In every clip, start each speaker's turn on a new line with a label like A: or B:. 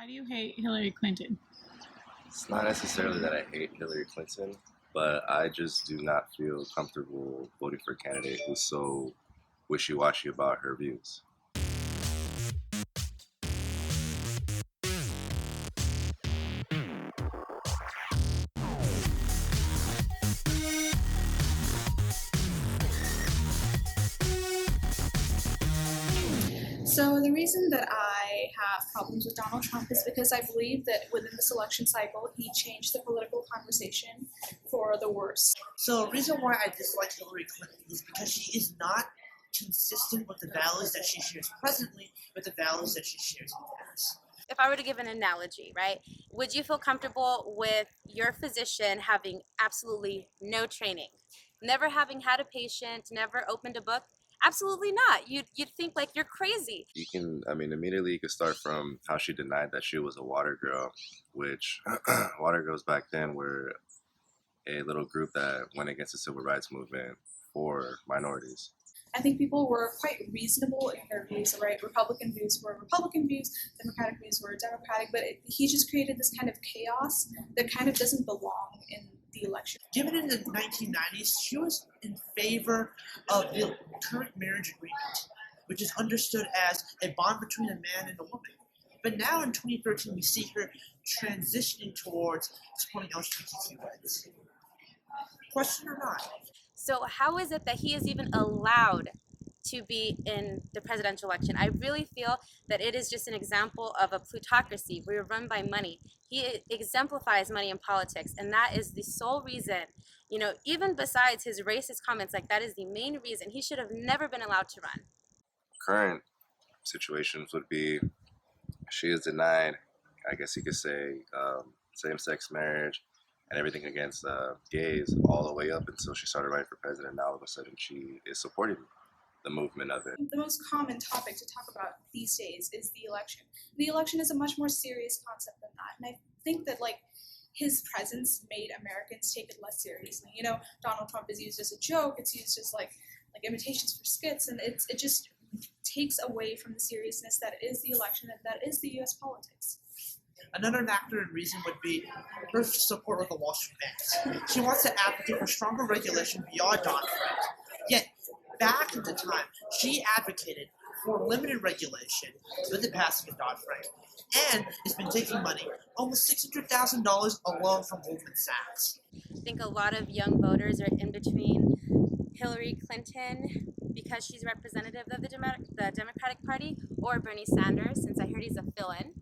A: Why do you hate Hillary Clinton?
B: It's not necessarily that I hate Hillary Clinton, but I just do not feel comfortable voting for a candidate who's so wishy-washy about her views.
C: So the reason that I have problems with Donald Trump is because I believe that within this election cycle, he changed the political conversation for the worse.
D: So the reason why I dislike Hillary Clinton is because she is not consistent with the values that she shares presently with the values that she shares in the past.
E: If I were to give an analogy, right, would you feel comfortable with your physician having absolutely no training, never having had a patient, never opened a book? Absolutely not. You'd think like you're crazy.
B: Immediately you could start from how she denied that she was a water girl, which water girls back then were a little group that went against the civil rights movement for minorities.
C: I think people were quite reasonable in their views, right? Republican views were Republican views, Democratic views were Democratic, but he just created this kind of chaos that kind of doesn't belong in the election.
D: Given in the 1990s, she was in favor of the current marriage agreement, which is understood as a bond between a man and a woman. But now in 2013, we see her transitioning towards supporting LGBTQ rights. Question or not?
E: So how is it that he is even allowed to be in the presidential election? I really feel that it is just an example of a plutocracy. We're run by money. He exemplifies money in politics, and that is the sole reason, even besides his racist comments, like that is the main reason he should have never been allowed to run.
B: Current situations would be she is denied, I guess you could say, same-sex marriage and everything against gays all the way up until she started running for president. Now all of a sudden she is supporting the movement of it.
C: The most common topic to talk about these days is the election. The election is a much more serious concept than that, and I think that his presence made Americans take it less seriously. Donald Trump is used as a joke. It's used as like imitations for skits, and it just takes away from the seriousness that is the election and that is the U.S. politics.
D: Another factor and reason would be her support of the Wall Street banks. She wants to advocate for stronger regulation beyond Dodd-Frank. Yet, back at the time, she advocated for limited regulation with the passing of Dodd-Frank, and has been taking money, almost $600,000 alone from Goldman Sachs.
E: I think a lot of young voters are in between Hillary Clinton because she's representative of the Democratic Party, or Bernie Sanders, since I heard he's a fill-in.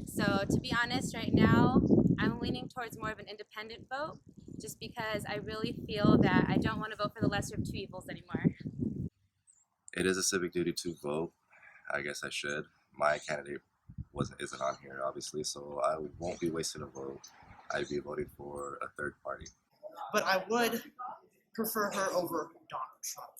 E: So to be honest, right now, I'm leaning towards more of an independent vote, just because I really feel that I don't want to vote for the lesser of two evils anymore.
B: It is a civic duty to vote. I guess I should. My candidate isn't on here, obviously, so I won't be wasting a vote. I'd be voting for a third party.
D: But I would prefer her over Donald Trump.